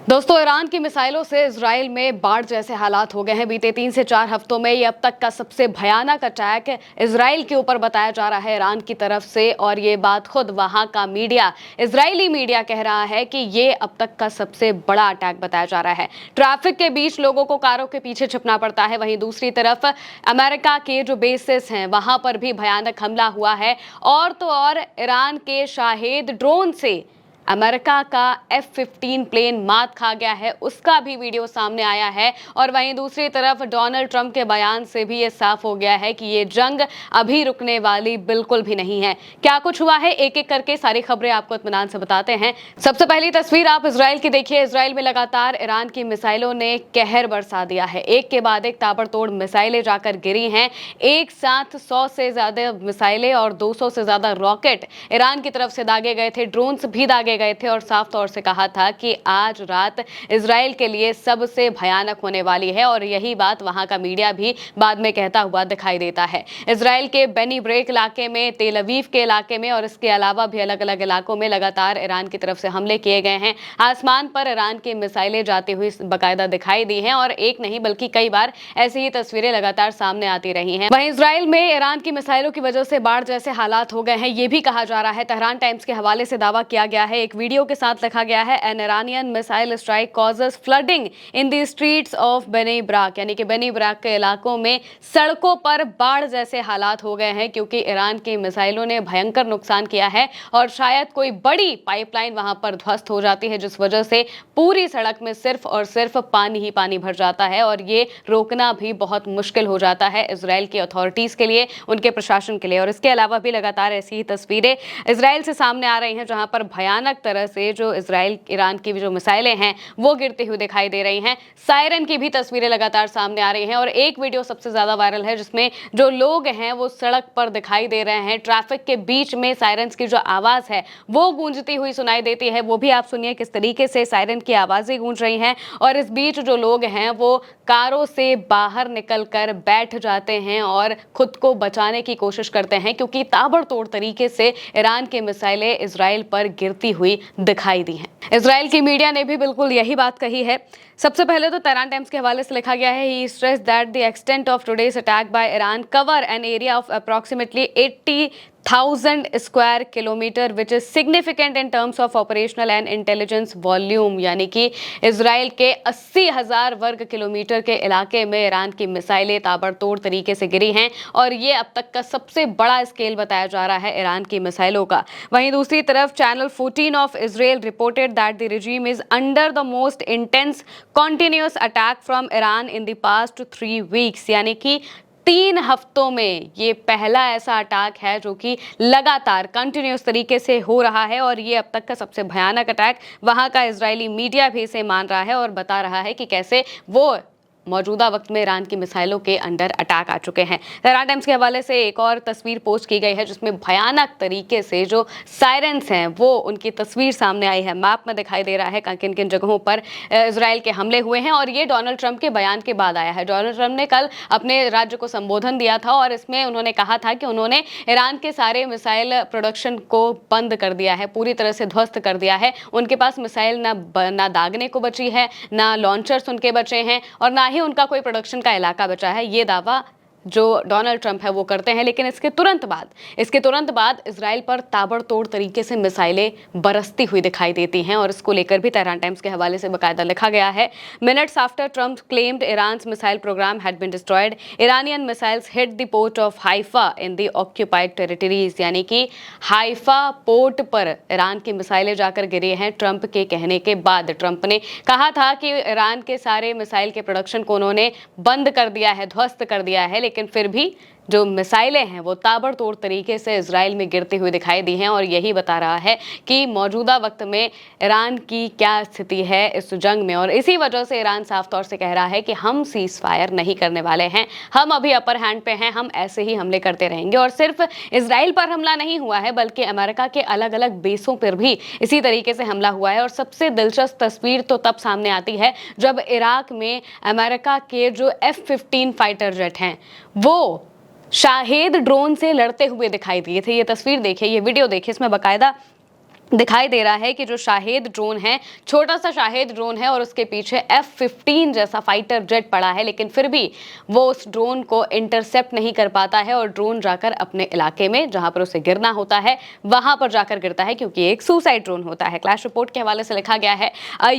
दोस्तों, ईरान की मिसाइलों से इजराइल में बाढ़ जैसे हालात हो गए हैं। बीते 3 से 4 हफ्तों में ये अब तक का सबसे भयानक अटैक इजराइल के ऊपर बताया जा रहा है ईरान की तरफ से, और ये बात खुद वहां का मीडिया, इजरायली मीडिया कह रहा है कि ये अब तक का सबसे बड़ा अटैक बताया जा रहा है। ट्रैफिक के बीच लोगों को कारों के पीछे छिपना पड़ता है। वहीं दूसरी तरफ अमेरिका के जो बेसिस हैं वहां पर भी भयानक हमला हुआ है, और तो और ईरान के शाहेद ड्रोन से अमेरिका का F-15 प्लेन मात खा गया है, उसका भी वीडियो सामने आया है। और वहीं दूसरी तरफ डोनाल्ड ट्रंप के बयान से भी ये साफ हो गया है कि ये जंग अभी रुकने वाली बिल्कुल भी नहीं है। क्या कुछ हुआ है, एक एक करके सारी खबरें आपको इत्मीनान से बताते हैं। सबसे पहली तस्वीर आप इजराइल की देखिए। इजराइल में लगातार ईरान की मिसाइलों ने कहर बरसा दिया है। एक के बाद एक ताबड़तोड़ मिसाइलें जाकर गिरी हैं। एक साथ 100 से ज्यादा मिसाइलें और 200 से ज्यादा रॉकेट ईरान की तरफ से दागे गए थे। ड्रोन्स भी दागे गए थे और साफ तौर से कहा था कि आज रात इजराइल के लिए सबसे भयानक होने वाली है, और यही बात वहां का मीडिया भी बाद में कहता हुआ दिखाई देता है। इजराइल के बेनी ब्रेक इलाके में, तेल अवीव के इलाके में और इसके अलावा भी अलग अलग इलाकों में लगातार ईरान की तरफ से हमले किए गए हैं। आसमान पर ईरान की मिसाइलें जाती हुई बाकायदा दिखाई दी हैं, और एक नहीं बल्कि कई बार ऐसी ही तस्वीरें लगातार सामने आती रही हैं। वहीं इजराइल में ईरान की मिसाइलों की वजह से बाढ़ जैसे हालात हो गए हैं, ये भी कहा जा रहा है। तेहरान टाइम्स के हवाले से दावा किया गया है, एक वीडियो के साथ लिखा गया है, an Iranian missile strike causes flooding in the streets of Bnei Brak, यानी कि बेनी ब्राक के इलाकों में सड़कों पर बाढ़ जैसे हालात हो गए हैं, क्योंकि ईरान की मिसाइलों ने भयंकर नुकसान किया है और शायद कोई बड़ी पाइपलाइन वहां पर ध्वस्त हो जाती है, जिस वजह से पूरी सड़क में सिर्फ और सिर्फ पानी ही पानी भर जाता है, और ये रोकना भी बहुत मुश्किल हो जाता है इजराइल की अथॉरिटीज के लिए, उनके प्रशासन के लिए। और इसके अलावा भी लगातार ऐसी ही तस्वीरें इजराइल से सामने आ रही हैं, जहां पर भयानक तरह से जो इजराइल ईरान की जो मिसाइलें हैं वो गिरती हुई दिखाई दे रही हैं। सायरन की भी तस्वीरें लगातार सामने आ रही हैं, और एक वीडियो सबसे ज्यादा वायरल है जिसमें जो लोग हैं वो सड़क पर दिखाई दे रहे हैं। ट्रैफिक के बीच में सायरन्स की जो आवाज है वो गूंजती हुई सुनाई देती है। वो भी आप सुनिए किस तरीके से सायरन की आवाजें गूंज रही हैं, और इस बीच जो लोग हैं वो कारों से बाहर निकलकर बैठ जाते हैं और खुद को बचाने की कोशिश करते हैं, क्योंकि ताबड़तोड़ तरीके से ईरान की मिसाइलें इजराइल पर गिरती हुई दिखाई दी हैं। इजराइल की मीडिया ने भी बिल्कुल यही बात कही है। सबसे पहले तो तेहरान टाइम्स के हवाले से लिखा गया है, he stress that the extent of today's attack by Iran cover an area of approximately 80,000 square kilometre which is significant in terms of operational and intelligence volume, यानी कि इजराइल के 80,000 वर्ग किलोमीटर के इलाके में ईरान की मिसाइलें ताबड़तोड़ तरीके से गिरी हैं, और ये अब तक का सबसे बड़ा स्केल बताया जा रहा है ईरान की मिसाइलों का। वहीं दूसरी तरफ channel 14 of Israel reported that the regime is under the most intense continuous attack from Iran in the past 3 weeks, यानी कि 3 हफ्तों में ये पहला ऐसा अटैक है जो कि लगातार कंटिन्यूस तरीके से हो रहा है, और ये अब तक का सबसे भयानक अटैक वहां का इजरायली मीडिया भी इसे मान रहा है और बता रहा है कि कैसे वो मौजूदा वक्त में ईरान की मिसाइलों के अंडर अटैक आ चुके हैं। तेहरान टाइम्स के हवाले से एक और तस्वीर पोस्ट की गई है जिसमें भयानक तरीके से जो सायरन्स हैं वो उनकी तस्वीर सामने आई है। मैप में दिखाई दे रहा है किन किन जगहों पर इजराइल के हमले हुए हैं, और ये डोनाल्ड ट्रंप के बयान के बाद आया है। डोनाल्ड ट्रंप ने कल अपने राज्य को संबोधन दिया था, और इसमें उन्होंने कहा था कि उन्होंने ईरान के सारे मिसाइल प्रोडक्शन को बंद कर दिया है, पूरी तरह से ध्वस्त कर दिया है। उनके पास मिसाइल ना दागने को बची है, ना लॉन्चर्स उनके बचे हैं, और ना ही उनका कोई प्रोडक्शन का इलाका बचा है। ये दावा जो डोनाल्ड ट्रंप है वो करते हैं, लेकिन इसके तुरंत बाद इजराइल पर ताबड़तोड़ तरीके से मिसाइलें बरसती हुई दिखाई देती हैं, और इसको लेकर भी तेहरान टाइम्स के हवाले से बाकायदा लिखा गया है, minutes after Trump claimed Iran's missile programme had been destroyed, Iranian missiles hit the port of Haifa in the occupied territories, यानी कि हाइफा पोर्ट पर ईरान की मिसाइलें जाकर गिरी हैं ट्रंप के कहने के बाद। ट्रंप ने कहा था कि ईरान के सारे मिसाइल के प्रोडक्शन को उन्होंने बंद कर दिया है, ध्वस्त कर दिया है, लेकिन फिर भी जो मिसाइलें हैं वो ताबड़तोड़ तरीके से इजराइल में गिरती हुई दिखाई दी हैं, और यही बता रहा है कि मौजूदा वक्त में ईरान की क्या स्थिति है इस जंग में। और इसी वजह से ईरान साफ तौर से कह रहा है कि हम सीज फायर नहीं करने वाले हैं, हम अभी अपर हैंड पे हैं, हम ऐसे ही हमले करते रहेंगे। और सिर्फ इजराइल पर हमला नहीं हुआ है, बल्कि अमेरिका के अलग अलग बेसों पर भी इसी तरीके से हमला हुआ है। और सबसे दिलचस्प तस्वीर तो तब सामने आती है जब इराक में अमेरिका के जो F-15 फाइटर जेट हैं वो शाहेद ड्रोन से लड़ते हुए दिखाई दिए थे। ये तस्वीर देखिए, ये वीडियो देखिए, इसमें बाकायदा दिखाई दे रहा है कि जो शाहेद ड्रोन है, छोटा सा शाहेद ड्रोन है और उसके पीछे F-15 जैसा फाइटर जेट पड़ा है, लेकिन फिर भी वो उस ड्रोन को इंटरसेप्ट नहीं कर पाता है और ड्रोन जाकर अपने इलाके में जहां पर उसे गिरना होता है वहां पर जाकर गिरता है, क्योंकि एक सुसाइड ड्रोन होता है। क्लैश रिपोर्ट के हवाले से लिखा गया है,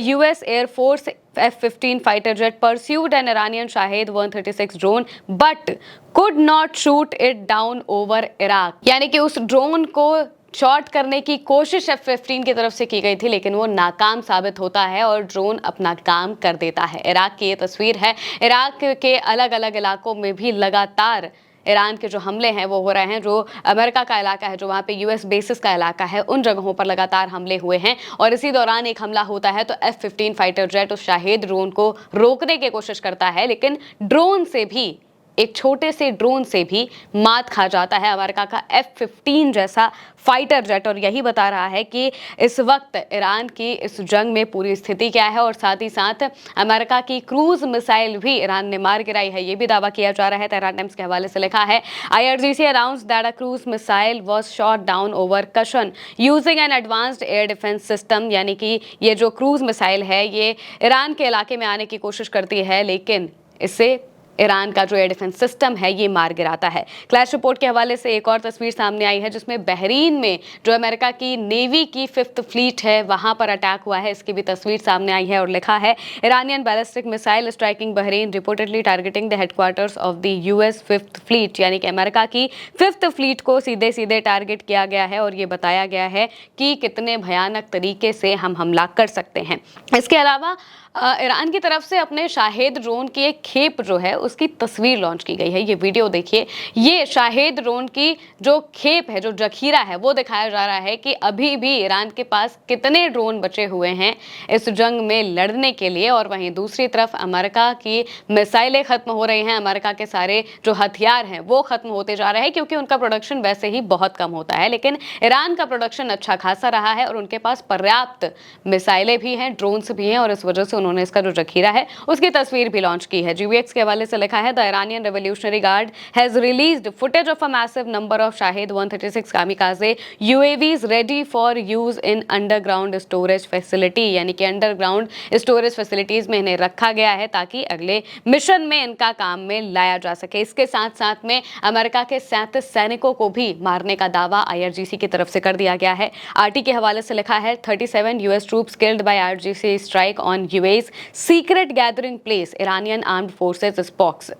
US air force F-15 fighter jet pursued an Iranian Shahed 136 drone but could not shoot it down over Iraq। यानी कि उस ड्रोन को शॉट करने की कोशिश F-15 की तरफ से की गई थी, लेकिन वो नाकाम साबित होता है और ड्रोन अपना काम कर देता है। इराक की ये तस्वीर है। इराक के अलग अलग इलाकों में भी लगातार ईरान के जो हमले हैं वो हो रहे हैं। जो अमेरिका का इलाका है, जो वहाँ पे US बेसिस का इलाका है, उन जगहों पर लगातार हमले हुए हैं और इसी दौरान एक हमला होता है तो F-15 फाइटर जेट उस शाहेद ड्रोन को रोकने की कोशिश करता है, लेकिन ड्रोन से भी, एक छोटे से ड्रोन से भी मात खा जाता है अमेरिका का F-15 जैसा फाइटर जेट। और यही बता रहा है कि इस वक्त ईरान की इस जंग में पूरी स्थिति क्या है और साथ ही साथ अमेरिका की क्रूज मिसाइल भी ईरान ने मार गिराई है, ये भी दावा किया जा रहा है। तेहरान टाइम्स के हवाले से लिखा है, IRGC announced that a cruise missile was shot down over Kashan using an advanced air defense system। यानी कि ये जो क्रूज मिसाइल है ये ईरान के इलाके में आने की कोशिश करती है, लेकिन इससे ईरान का जो एयर डिफेंस सिस्टम है ये मार गिराता है। क्लैश रिपोर्ट के हवाले से एक और तस्वीर सामने आई है जिसमें बहरीन में जो अमेरिका की नेवी की 5th फ्लीट है वहां पर अटैक हुआ है, इसकी भी तस्वीर सामने आई है और लिखा है, Iranian ballistic missile striking Bahrain reportedly targeting the headquarters of the US 5th fleet. यानी कि अमेरिका की 5th फ्लीट को सीधे सीधे टारगेट किया गया है और ये बताया गया है कि कितने भयानक तरीके से हम हमला कर सकते हैं। इसके अलावा ईरान की तरफ से अपने शाहेद ड्रोन की एक खेप जो है उसकी तस्वीर लॉन्च की गई है। ये वीडियो देखिए, ये शाहेद ड्रोन की जो खेप है, जो जखीरा है, वो दिखाया जा रहा है कि अभी भी ईरान के पास कितने ड्रोन बचे हुए हैं इस जंग में लड़ने के लिए। और वहीं दूसरी तरफ अमेरिका की मिसाइलें खत्म हो रही हैं, अमेरिका के सारे जो हथियार हैं वो खत्म होते जा रहे हैं, क्योंकि उनका प्रोडक्शन वैसे ही बहुत कम होता है। लेकिन ईरान का प्रोडक्शन अच्छा खासा रहा है और उनके पास पर्याप्त मिसाइलें भी हैं, ड्रोन्स भी हैं और इस वजह से उन्होंने इसका जो जखीरा है उसकी तस्वीर भी लॉन्च की है। GVX के हवाले से लिखा है, the Iranian revolutionary guard has released footage of a massive number of Shahed 136 kamikaze UAVs ready for use in underground storage facility. यानी कि अंडरग्राउंड स्टोरेज फैसिलिटीज में इन्हें रखा गया है ताकि अगले मिशन में इनका काम में लाया जा सके। इसके साथ साथ में अमेरिका के 37 सैनिकों को भी मारने का दावा IRGC की तरफ से कर दिया गया है। RT के हवाले से लिखा है, 37 US troops killed by IRGC strike on UAE's secret gathering place, Iranian armed forces spokes।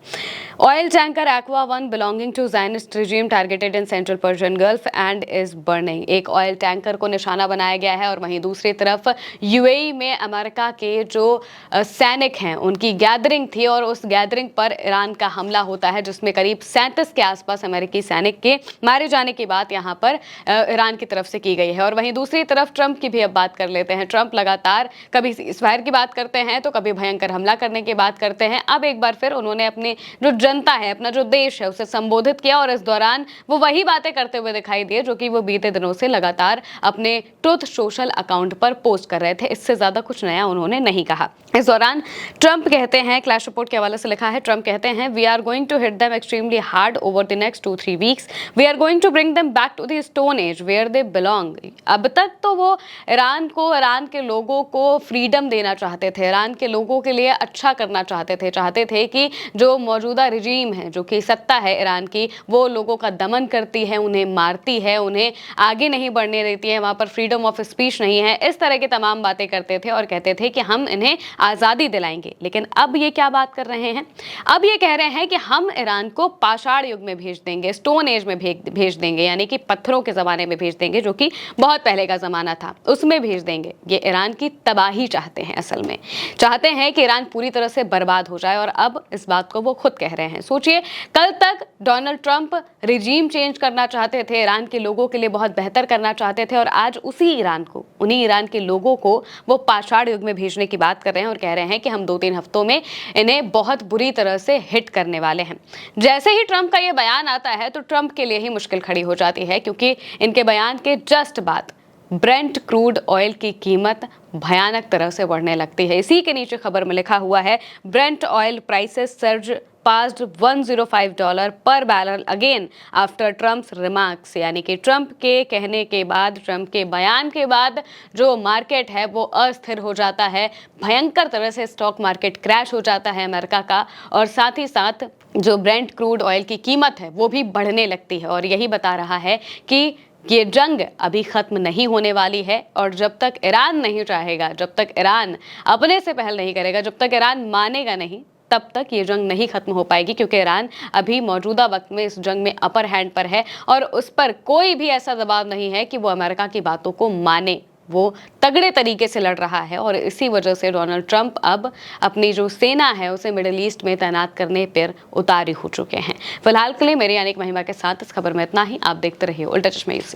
Oil tanker Aqua One belonging to Zionist regime targeted in Central Persian Gulf and is burning। एक oil tanker को निशाना बनाया गया है और वहीं दूसरी तरफ UAE में अमेरिका के जो सैनिक हैं उनकी गैदरिंग थी और उस गैदरिंग पर ईरान का हमला होता है, जिसमें करीब 37 के आसपास अमेरिकी सैनिक के मारे जाने की बात यहाँ पर ईरान की तरफ से की गई है। और वहीं दूसरी तरफ ट्रंप की भी अब बात कर लेते हैं। ट्रंप लगातार कभी सीज़फायर की बात करते हैं तो कभी भयंकर हमला करने की बात करते हैं। अब एक बार फिर उन्होंने अपनी जो जनता है, अपना जो देश है, उसे संबोधित किया और इस दौरान वो वही बातें करते हुए दिखाई दिए जो कि वो बीते दिनों से लगातार अपने ट्रुथ सोशल अकाउंट पर पोस्ट कर रहे थे। इससे ज्यादा कुछ नया उन्होंने नहीं कहा। इस दौरान ट्रंप कहते हैं, क्लैश रिपोर्ट के हवाले से लिखा है, ट्रंप कहते हैं, we are going to hit them extremely hard over the next 2-3 weeks. We are going to bring them back to the stone age where they belong. अब तक तो वो ईरान के लोगों को फ्रीडम देना चाहते थे, ईरान के लोगों के लिए अच्छा करना चाहते थे कि जो मौजूदा रिजीम है, जो कि सत्ता है ईरान की, वो लोगों का दमन करती है, उन्हें मारती है, उन्हें आगे नहीं बढ़ने देती है, वहाँ पर फ्रीडम ऑफ स्पीच नहीं है। इस तरह की तमाम बातें करते थे और कहते थे कि हम इन्हें आज़ादी दिलाएंगे। लेकिन अब ये क्या बात कर रहे हैं? अब ये कह रहे हैं कि हम ईरान को पाषाण युग में भेज देंगे, स्टोन एज में भेज देंगे, यानी कि पत्थरों के ज़माने में भेज देंगे, जो कि बहुत पहले का ज़माना था, उसमें भेज देंगे। ये ईरान की तबाही चाहते हैं, असल में चाहते हैं कि ईरान पूरी तरह से बर्बाद हो जाए और अब इस बात को वो खुद कह रहे हैं। सोचिए, कल तक डोनाल्ड ट्रंप रिजीम चेंज करना चाहते थे, ईरान के लोगों के लिए बहुत बेहतर करना चाहते थे और आज उसी ईरान को, उन्हीं ईरान के लोगों को वो पाषाण युग में भेजने की बात कर रहे हैं और कह रहे हैं कि हम 2-3 हफ्तों में इन्हें बहुत बुरी तरह से हिट करने वाले हैं। जैसे ही ट्रंप का ये बयान आता है तो ट्रंप के लिए ही मुश्किल खड़ी हो जाती है, क्योंकि इनके बयान के जस्ट बाद ब्रेंट क्रूड ऑयल की कीमत भयानक तरह से बढ़ने लगती है। इसी के नीचे खबर में लिखा हुआ है, Brent oil prices surge passed $105 per barrel again after Trump's remarks। यानी कि ट्रंप के कहने के बाद, ट्रंप के बयान के बाद जो मार्केट है वो अस्थिर हो जाता है, भयंकर तरह से स्टॉक मार्केट क्रैश हो जाता है अमेरिका का, और साथ ही साथ जो ब्रेंट क्रूड ऑयल की कीमत है वो भी बढ़ने लगती है। और यही बता रहा है कि ये जंग अभी ख़त्म नहीं होने वाली है, और जब तक ईरान नहीं चाहेगा, जब तक ईरान अपने से पहल नहीं करेगा, जब तक ईरान मानेगा नहीं, तब तक ये जंग नहीं खत्म हो पाएगी। क्योंकि ईरान अभी मौजूदा वक्त में इस जंग में अपर हैंड पर है और उस पर कोई भी ऐसा दबाव नहीं है कि वो अमेरिका की बातों को माने। वो तगड़े तरीके से लड़ रहा है और इसी वजह से डोनाल्ड ट्रंप अब अपनी जो सेना है उसे मिडिल ईस्ट में तैनात करने पर उतारे हो चुके हैं। फिलहाल के लिए मेरी यानी महिमा के साथ इस खबर में इतना ही। आप देखते रहिए उल्टा चश्मा न्यूज़।